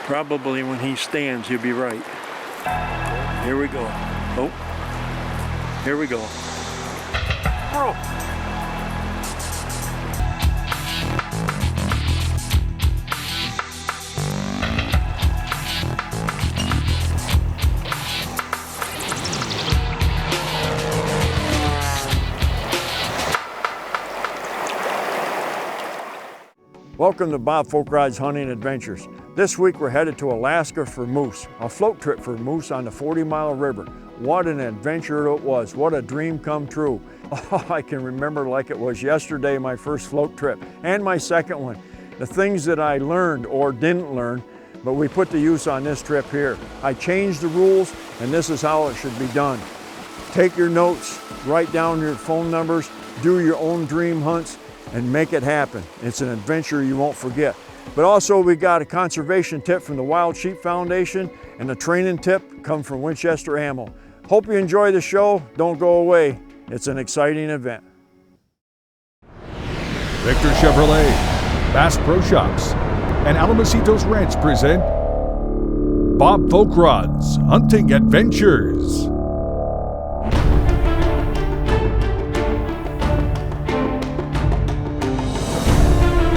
Probably when he stands, he'll be right. Here we go. Oh, here we go. Oh. Welcome to Bob Folkrod's Hunting Adventures. This week we're headed to Alaska for moose, a float trip for moose on the 40-mile river. What an adventure it was, what a dream come true. Oh, I can remember like it was yesterday, my first float trip, and my second one. The things that I learned or didn't learn, but we put to use on this trip here. I changed the rules, and this is how it should be done. Take your notes, write down your phone numbers, do your own dream hunts, and make it happen. It's an adventure you won't forget. But also we got a conservation tip from the Wild Sheep Foundation and a training tip come from Winchester Ammo. Hope you enjoy the show. Don't go away. It's an exciting event. Victor Chevrolet, Bass Pro Shops, and Alamocitos Ranch present Bob Folkrod's Hunting Adventures.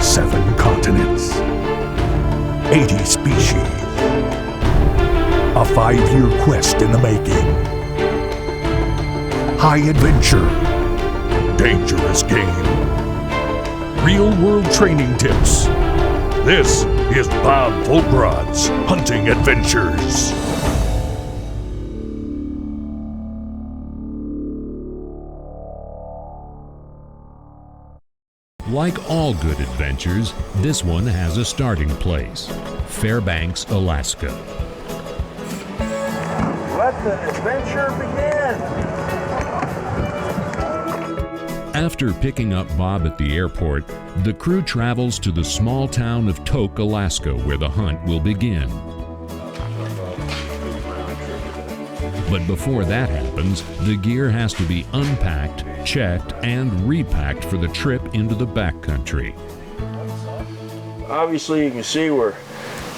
7 continents, 80 species, a 5-year quest in the making. High adventure, dangerous game, real-world training tips. This is Bob Folkrod's Hunting Adventures. Like all good adventures, this one has a starting place, Fairbanks, Alaska. Let the adventure begin! After picking up Bob at the airport, the crew travels to the small town of Tok, Alaska, where the hunt will begin. But before that happens, the gear has to be unpacked, checked, and repacked for the trip into the backcountry. Obviously you can see we're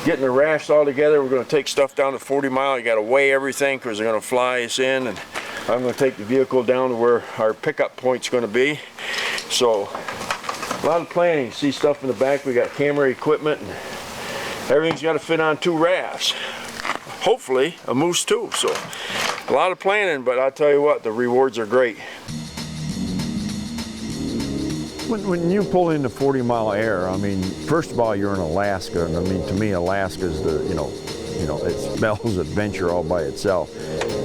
getting the rafts all together. We're going to take stuff down to 40 Mile. You got to weigh everything because they're going to fly us in, and I'm going to take the vehicle down to where our pickup point's going to be. So a lot of planning. You see stuff in the back. We got camera equipment, and everything's got to fit on 2 rafts. Hopefully a moose too. So a lot of planning, but I'll tell you what, the rewards are great. When you pull into 40-mile air, I mean, first of all, you're in Alaska, and I mean, to me, Alaska's the, you know, it spells adventure all by itself.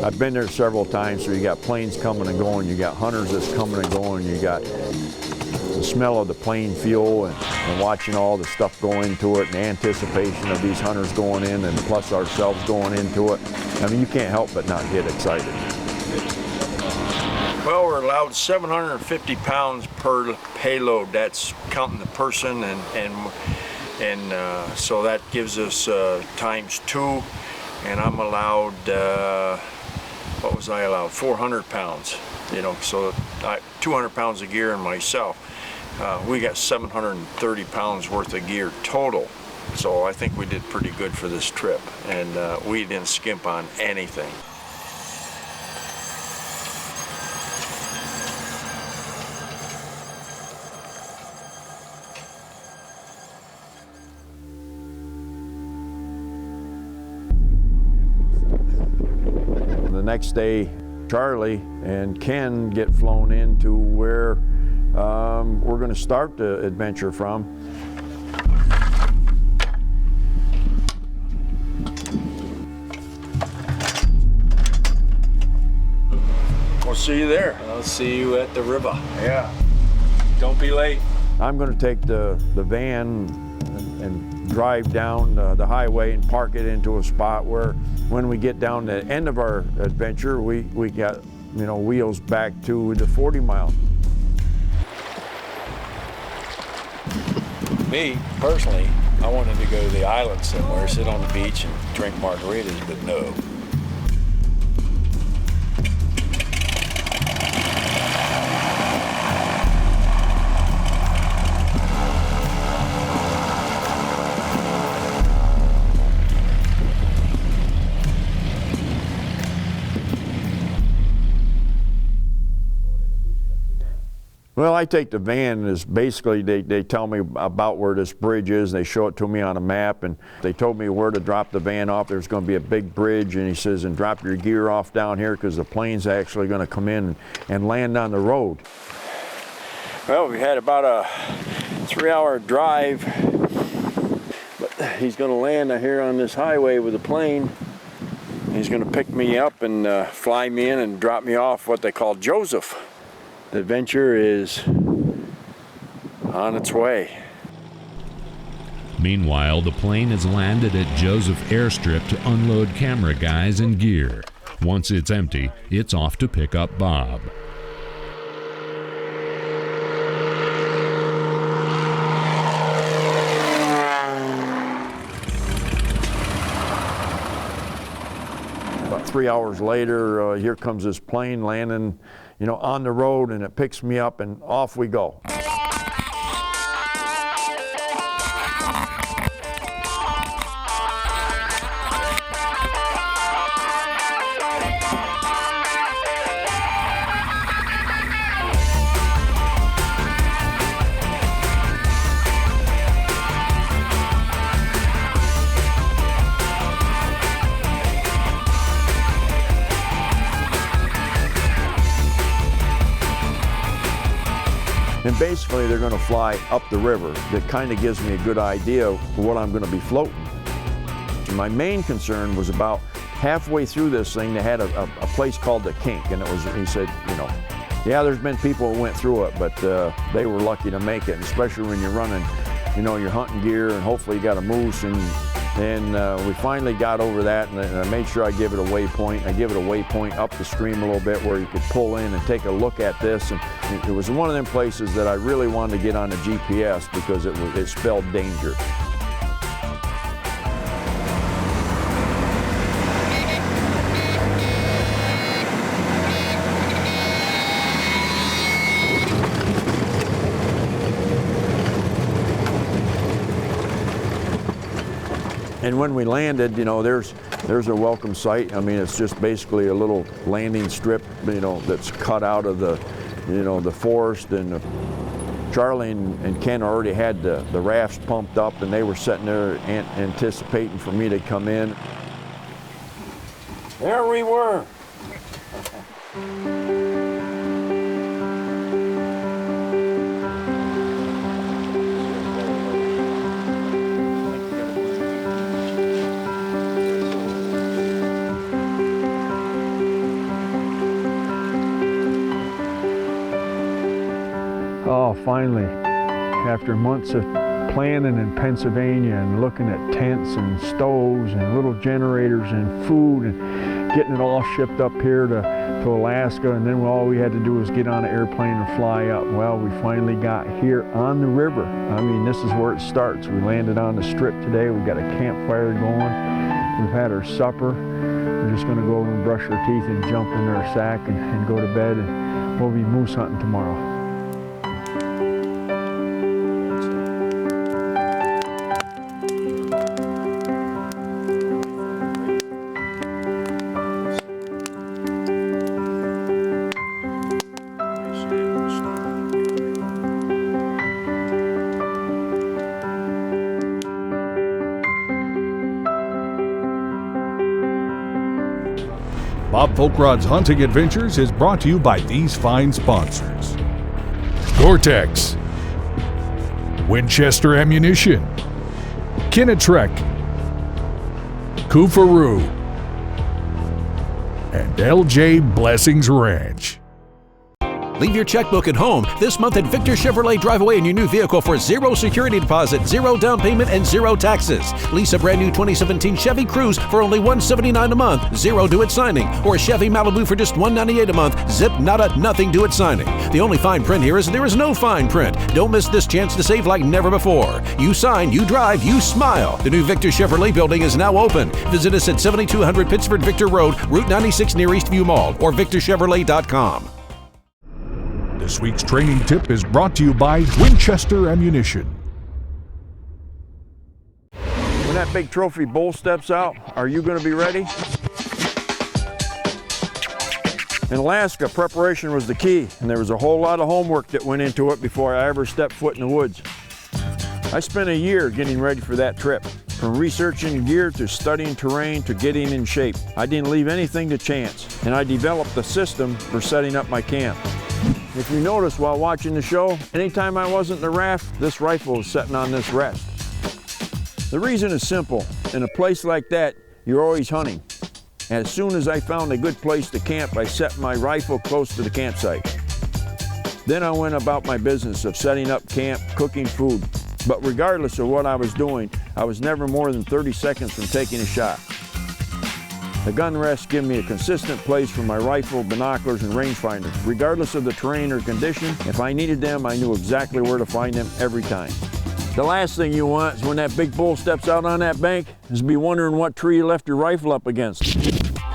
I've been there several times, so you got planes coming and going, you got hunters that's coming and going, you got the smell of the plane fuel and watching all the stuff go into it, and the anticipation of these hunters going in, and plus ourselves going into it. I mean, you can't help but not get excited. Well, we're allowed 750 pounds per payload. That's counting the person, and so that gives us times 2. And I'm allowed, what was I allowed? 400 pounds. You know, so 200 pounds of gear in myself. We got 730 pounds worth of gear total. So I think we did pretty good for this trip, and we didn't skimp on anything. The next day, Charlie and Ken get flown into where we're going to start the adventure from. We'll see you there. I'll see you at the river. Yeah. Don't be late. I'm going to take the van and drive down the highway and park it into a spot where when we get down to the end of our adventure, we got, you know, wheels back to the 40 Mile. Me, personally, I wanted to go to the island somewhere, sit on the beach and drink margaritas, but no. Well, I take the van as basically they tell me about where this bridge is. They show it to me on a map, and they told me where to drop the van off. There's going to be a big bridge, and he says, and drop your gear off down here because the plane's actually going to come in and land on the road. Well, we had about a 3-hour drive, but he's going to land here on this highway with a plane. He's going to pick me up and fly me in and drop me off what they call Joseph. The adventure is on its way. Meanwhile, the plane has landed at Joseph Airstrip to unload camera guys and gear. Once it's empty, it's off to pick up Bob. About 3 hours later, here comes this plane landing, on the road, and it picks me up and off we go. And basically they're going to fly up the river. That kind of gives me a good idea of what I'm going to be floating. And my main concern was about halfway through this thing, they had a place called the Kink, and he said, yeah, there's been people who went through it, but they were lucky to make it, and especially when you're running, your hunting gear, and hopefully you got a moose, and we finally got over that, and I made sure I give it a waypoint. I give it a waypoint up the stream a little bit where you could pull in and take a look at this, and it was one of them places that I really wanted to get on the GPS because it spelled danger. And when we landed, there's a welcome sight. I mean, it's just basically a little landing strip, that's cut out of the, the forest. And Charlie and Ken already had the rafts pumped up, and they were sitting there anticipating for me to come in. There we were. Oh, finally, after months of planning in Pennsylvania and looking at tents and stoves and little generators and food and getting it all shipped up here to Alaska, and then all we had to do was get on an airplane and fly up. Well, we finally got here on the river. I mean, this is where it starts. We landed on the strip today. We've got a campfire going. We've had our supper. We're just going to go over and brush our teeth and jump in our sack and go to bed, and we'll be moose hunting tomorrow. Bob Folkrod's Hunting Adventures is brought to you by these fine sponsors: Gore-Tex, Winchester Ammunition, Kinnetrek, Kufaru, and LJ Blessings Ranch. Leave your checkbook at home. This month at Victor Chevrolet, drive away in your new vehicle for 0 security deposit, 0 down payment, and 0 taxes. Lease a brand new 2017 Chevy Cruze for only $179 a month, 0 due at signing. Or a Chevy Malibu for just $198 a month, zip, nada, nothing due at signing. The only fine print here is there is no fine print. Don't miss this chance to save like never before. You sign, you drive, you smile. The new Victor Chevrolet building is now open. Visit us at 7200 Pittsford Victor Road, Route 96 near Eastview Mall, or victorchevrolet.com. This week's training tip is brought to you by Winchester Ammunition. When that big trophy bull steps out, are you going to be ready? In Alaska, preparation was the key, and there was a whole lot of homework that went into it before I ever stepped foot in the woods. I spent a year getting ready for that trip, from researching gear to studying terrain to getting in shape. I didn't leave anything to chance, and I developed a system for setting up my camp. If you notice while watching the show, anytime I wasn't in the raft, this rifle was sitting on this rest. The reason is simple. In a place like that, you're always hunting. As soon as I found a good place to camp, I set my rifle close to the campsite. Then I went about my business of setting up camp, cooking food. But regardless of what I was doing, I was never more than 30 seconds from taking a shot. The gun rests give me a consistent place for my rifle, binoculars, and rangefinder. Regardless of the terrain or condition, if I needed them, I knew exactly where to find them every time. The last thing you want is when that big bull steps out on that bank, is to be wondering what tree you left your rifle up against.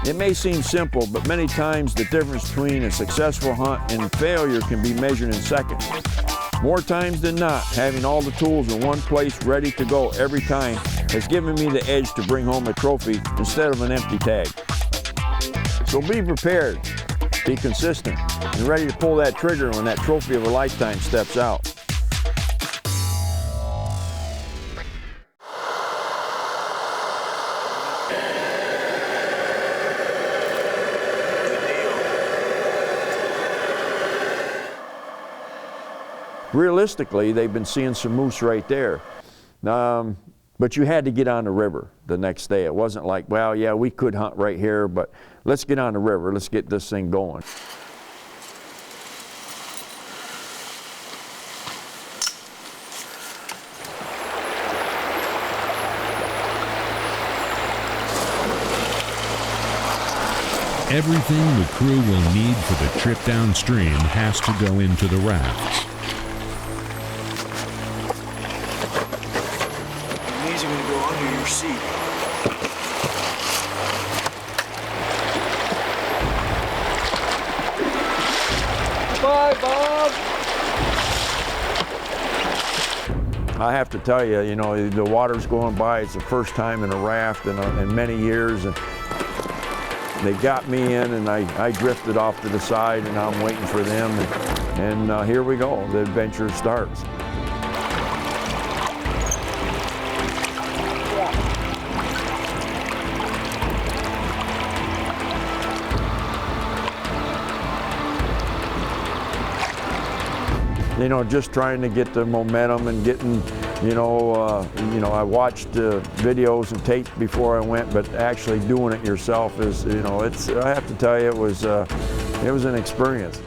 It may seem simple, but many times the difference between a successful hunt and failure can be measured in seconds. More times than not, having all the tools in one place ready to go every time has given me the edge to bring home a trophy instead of an empty tag. So be prepared, be consistent, and ready to pull that trigger when that trophy of a lifetime steps out. Realistically, they've been seeing some moose right there. But you had to get on the river the next day. It wasn't like, well, yeah, we could hunt right here, but let's get on the river. Let's get this thing going. Everything the crew will need for the trip downstream has to go into the rafts. These are going to go under your seat. Bye, Bob. I have to tell you, you know, the water's going by. It's the first time in a raft in many years. And they got me in, and I drifted off to the side, and I'm waiting for them. And here we go. The adventure starts. You know, just trying to get the momentum and getting, I watched videos and tapes before I went, but actually doing it yourself is, I have to tell you, it was an experience.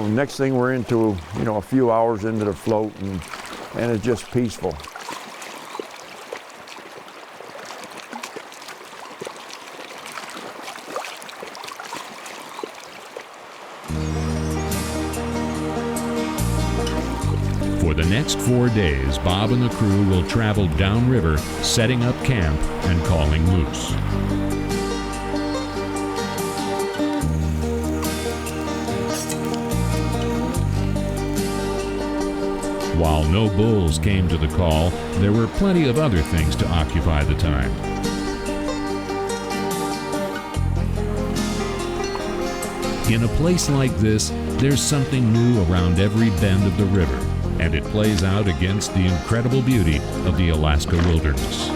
Next thing we're into, a few hours into the float, and it's just peaceful. For the next 4 days, Bob and the crew will travel downriver, setting up camp and calling moose. While no bulls came to the call, there were plenty of other things to occupy the time. In a place like this, there's something new around every bend of the river, and it plays out against the incredible beauty of the Alaska wilderness.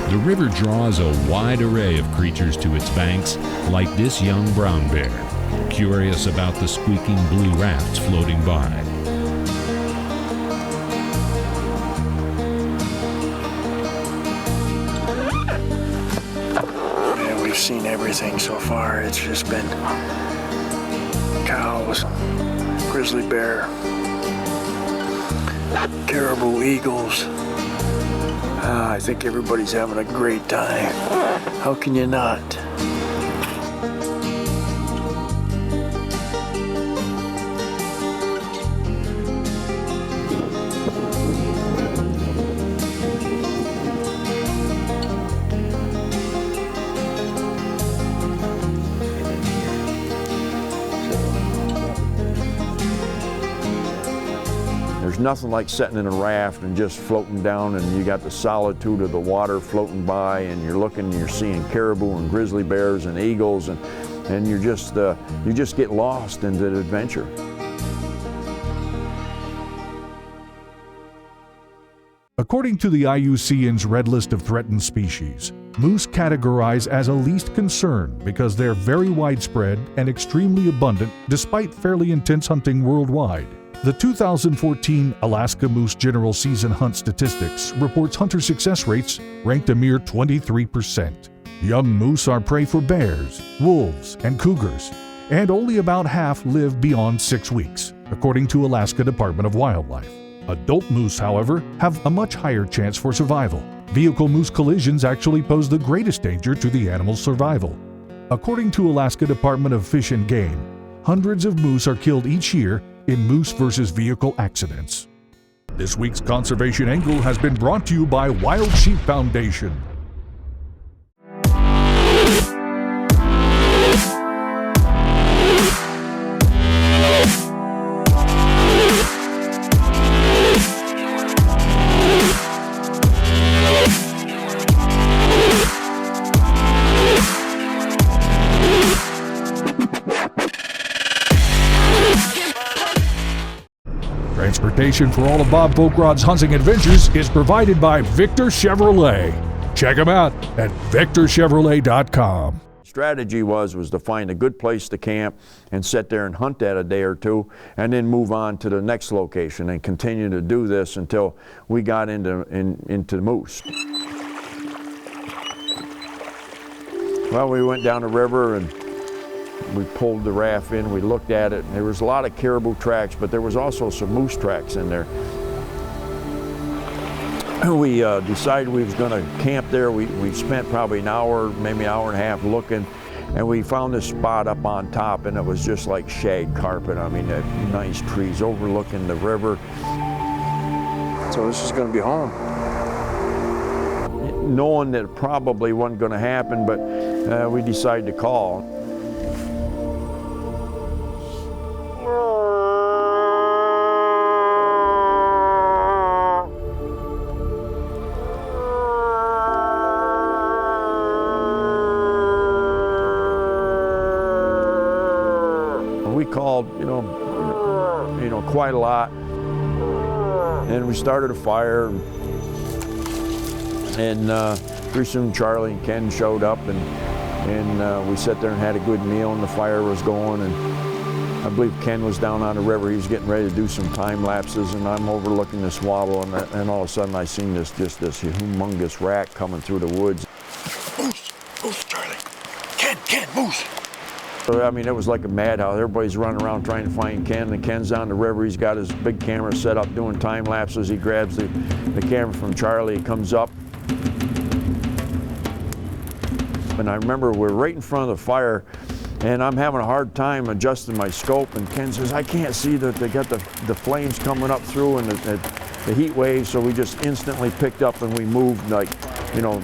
The river draws a wide array of creatures to its banks, like this young brown bear, curious about the squeaking blue rafts floating by. Yeah, we've seen everything so far. It's just been cows, grizzly bear, caribou, eagles. I think everybody's having a great time. How can you not? there's nothing like sitting in a raft and just floating down, and you got the solitude of the water floating by, and you're looking and you're seeing caribou and grizzly bears and eagles, and you just get lost into the adventure. According to the IUCN's Red List of Threatened Species, moose categorize as a least concern because they're very widespread and extremely abundant despite fairly intense hunting worldwide. The 2014 Alaska Moose General Season Hunt Statistics reports hunter success rates ranked a mere 23%. Young moose are prey for bears, wolves, and cougars, and only about half live beyond 6 weeks, according to Alaska Department of Wildlife. Adult moose, however, have a much higher chance for survival. Vehicle-moose collisions actually pose the greatest danger to the animal's survival. According to Alaska Department of Fish and Game, hundreds of moose are killed each year in moose versus vehicle accidents. This week's Conservation Angle has been brought to you by Wild Sheep Foundation. Transportation for all of Bob Folkrod's hunting adventures is provided by Victor Chevrolet. Check them out at victorchevrolet.com. Strategy was to find a good place to camp and sit there and hunt that a day or two, and then move on to the next location and continue to do this until we got into moose. Well, we went down the river and we pulled the raft in, we looked at it, and there was a lot of caribou tracks, but there was also some moose tracks in there. We decided we was going to camp there. We spent probably an hour, maybe an hour and a half looking, and we found this spot up on top, and it was just like shag carpet. I mean, nice trees overlooking the river. So this is going to be home. Knowing that it probably wasn't going to happen, but we decided to call. We called, quite a lot, and we started a fire, and pretty soon Charlie and Ken showed up, and we sat there and had a good meal, and the fire was going, and I believe Ken was down on the river. He was getting ready to do some time lapses, and I'm overlooking this water, and all of a sudden I seen this humongous rat coming through the woods. Moose, Charlie. Ken, moose. I mean, it was like a madhouse. Everybody's running around trying to find Ken, and Ken's on the river. He's got his big camera set up doing time lapses. He grabs the camera from Charlie, he comes up. And I remember we're right in front of the fire, and I'm having a hard time adjusting my scope, and Ken says, I can't see that they got the flames coming up through and the heat wave, so we just instantly picked up and we moved like,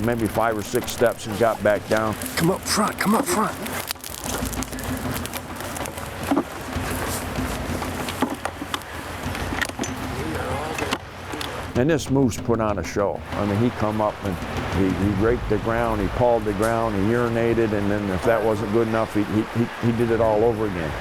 maybe 5 or 6 steps and got back down. Come up front. And this moose put on a show. I mean, he come up and he raked the ground, he pawed the ground, he urinated, and then if that wasn't good enough, he did it all over again.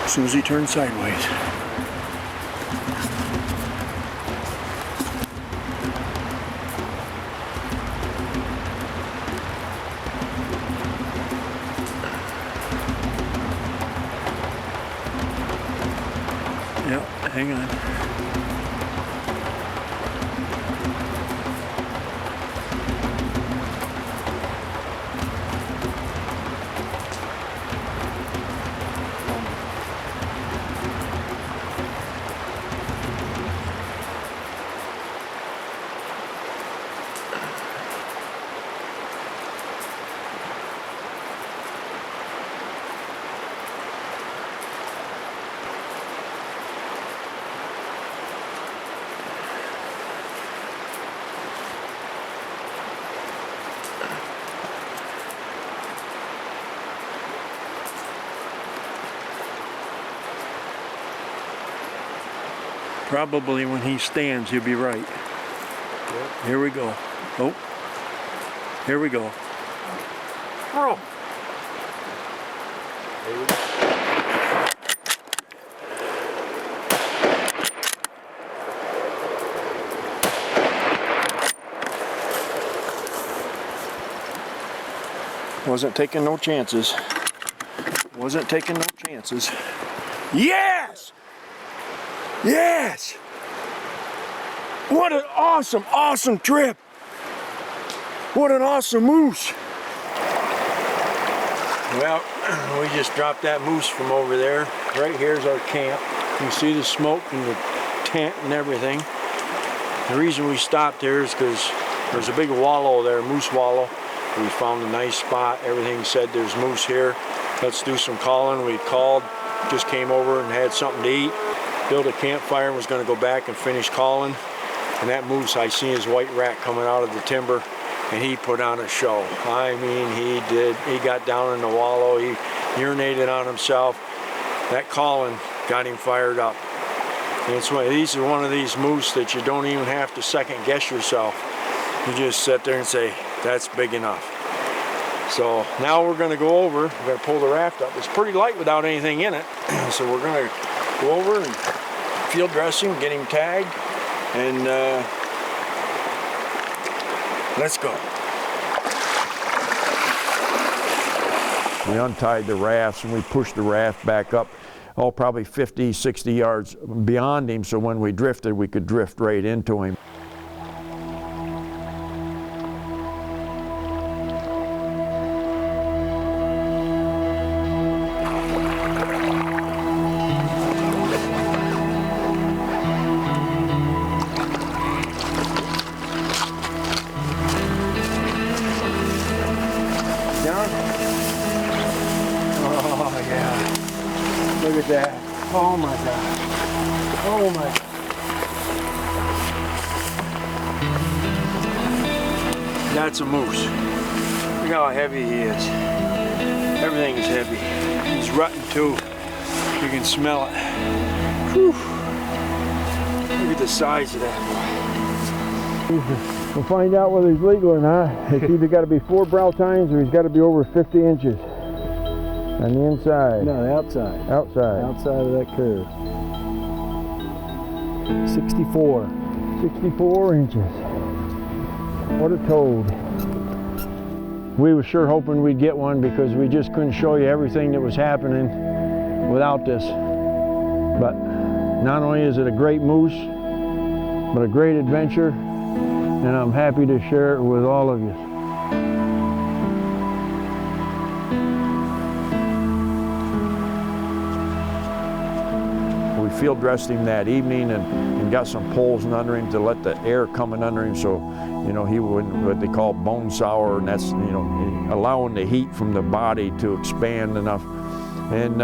As soon as he turns sideways. Yep, hang on. Probably when he stands, he'll be right. Here we go. Oh, here we go. Oh. Wasn't taking no chances. Wasn't taking no chances. Yes! Yes! What an awesome, awesome trip! What an awesome moose! Well, we just dropped that moose from over there. Right here's our camp. You can see the smoke and the tent and everything. The reason we stopped there is because there's a big wallow there, moose wallow. We found a nice spot. Everything said there's moose here. Let's do some calling. We called, just came over and had something to eat. Built a campfire and was going to go back and finish calling. And that moose, I seen his white rat coming out of the timber, and he put on a show. I mean, he did. He got down in the wallow. He urinated on himself. That calling got him fired up. And it's these are one of these moose that you don't even have to second guess yourself. You just sit there and say, that's big enough. So now we're going to go over. We're going to pull the raft up. It's pretty light without anything in it. So we're going to go over and field dress him, get him tagged, and let's go. We untied the rafts and we pushed the raft back up, probably 50, 60 yards beyond him, so when we drifted, we could drift right into him. Oh yeah, look at that. Oh my God. Oh my God. That's a moose. Look how heavy he is. Everything is heavy. He's rutting too. You can smell it. Whew. Look at the size of that boy. We'll find out whether he's legal or not. It's either got to be 4 brow tines or he's got to be over 50 inches on the inside. No, the outside. Outside. Outside of that curve. 64. 64 inches. What a toad. We were sure hoping we'd get one because we just couldn't show you everything that was happening without this. But not only is it a great moose, but a great adventure, and I'm happy to share it with all of you. We field dressed him that evening and got some poles under him to let the air coming under him, so you know he wouldn't, what they call bone sour, and that's, you know, allowing the heat from the body to expand enough. And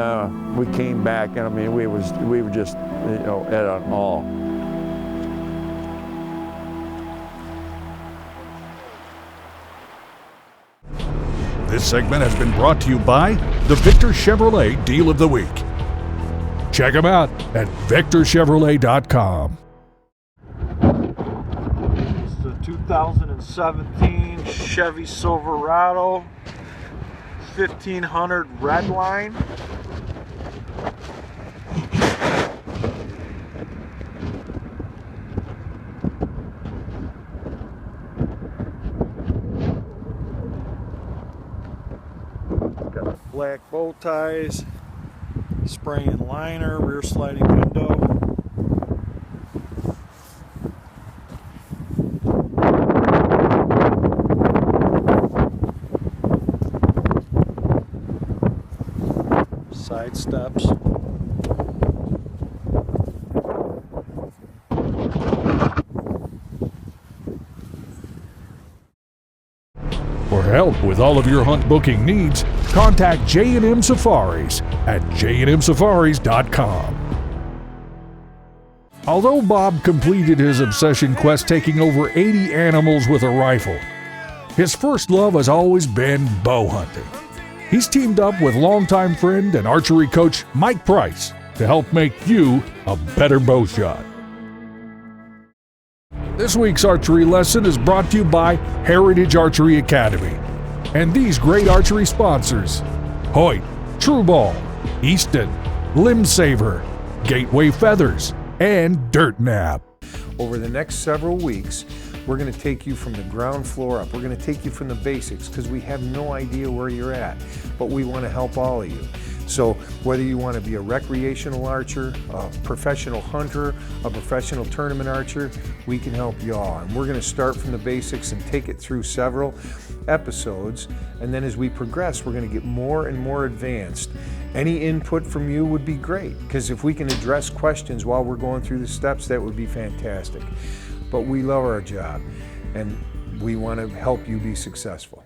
we came back, and I mean we were just, you know, at an awe. This segment has been brought to you by the Victor Chevrolet Deal of the Week. Check them out at victorchevrolet.com. It's the 2017 Chevy Silverado 1500 Redline. Got black bow ties, spraying liner, rear sliding window. Side steps. For help with all of your hunt booking needs, contact J&M Safaris at jnmsafaris.com. Although Bob completed his obsession quest taking over 80 animals with a rifle, his first love has always been bow hunting. He's teamed up with longtime friend and archery coach Mike Price to help make you a better bow shot. This week's archery lesson is brought to you by Heritage Archery Academy and these great archery sponsors: Hoyt, True Ball, Easton, Limb Saver, Gateway Feathers, and Dirt Nap. Over the next several weeks, we're going to take you from the ground floor up. We're going to take you from the basics because we have no idea where you're at, but we want to help all of you. So whether you want to be a recreational archer, a professional hunter, a professional tournament archer, we can help you all. And we're going to start from the basics and take it through several episodes. And then as we progress, we're going to get more and more advanced. Any input from you would be great, because if we can address questions while we're going through the steps, that would be fantastic. But we love our job, and we want to help you be successful.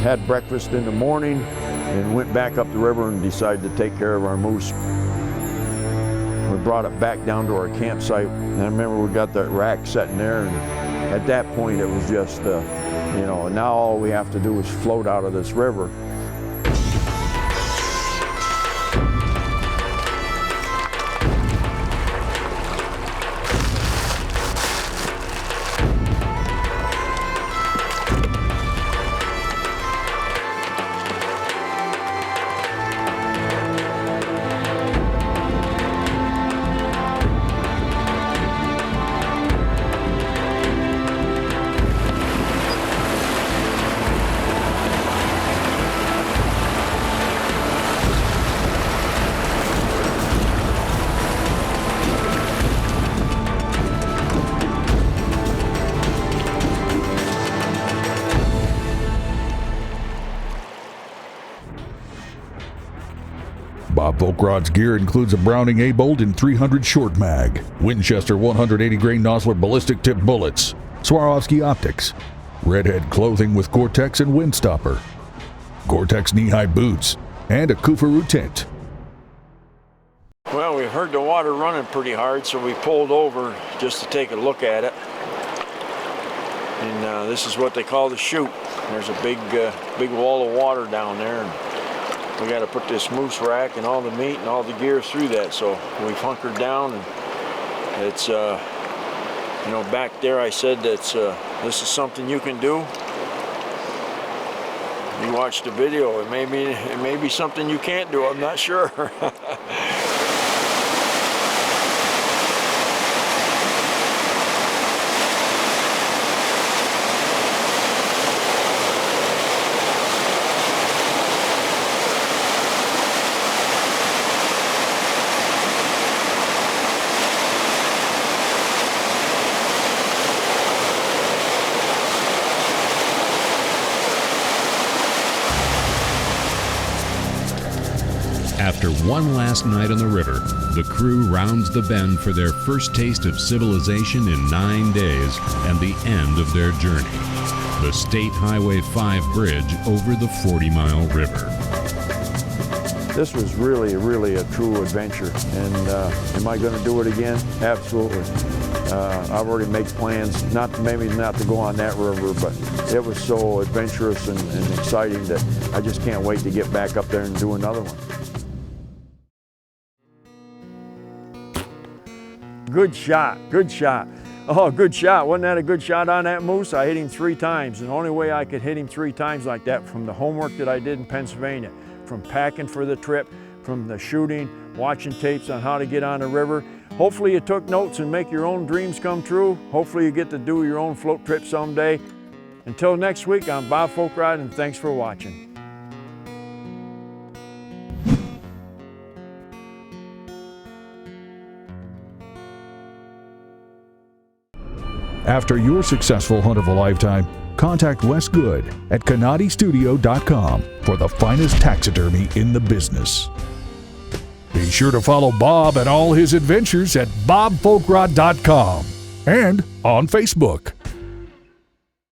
Had breakfast in the morning and went back up the river and decided to take care of our moose. We brought it back down to our campsite, and I remember we got that rack sitting there, and at that point it was just, now all we have to do is float out of this river. Bob Folkrod's gear includes a Browning A-Bolt 300 short mag, Winchester 180 grain Nosler ballistic tip bullets, Swarovski optics, Redhead clothing with Gore-Tex and Windstopper, Gore-Tex knee-high boots, and a Kufaru tent. Well, we heard the water running pretty hard, so we pulled over just to take a look at it. And this is what they call the chute. There's a big wall of water down there, and we got to put this moose rack and all the meat and all the gear through that. So we've hunkered down, and it's back there I said that's this is something you can do. You watch the video, it may be something you can't do, I'm not sure. After one last night on the river, the crew rounds the bend for their first taste of civilization in 9 days and the end of their journey, the State Highway 5 bridge over the 40-mile river. This was really a true adventure, and am I going to do it again? Absolutely. I've already made plans, maybe not to go on that river, but it was so adventurous and exciting that I just can't wait to get back up there and do another one. Good shot, good shot. Oh, good shot. Wasn't that a good shot on that moose? I hit him 3 times, and the only way I could hit him 3 times like that from the homework that I did in Pennsylvania, from packing for the trip, from the shooting, watching tapes on how to get on the river. Hopefully you took notes and make your own dreams come true. Hopefully you get to do your own float trip someday. Until next week, I'm Bob Folkrod, and thanks for watching. After your successful hunt of a lifetime, contact Wes Good at CanadiStudio.com for the finest taxidermy in the business. Be sure to follow Bob and all his adventures at BobFolkrod.com and on Facebook.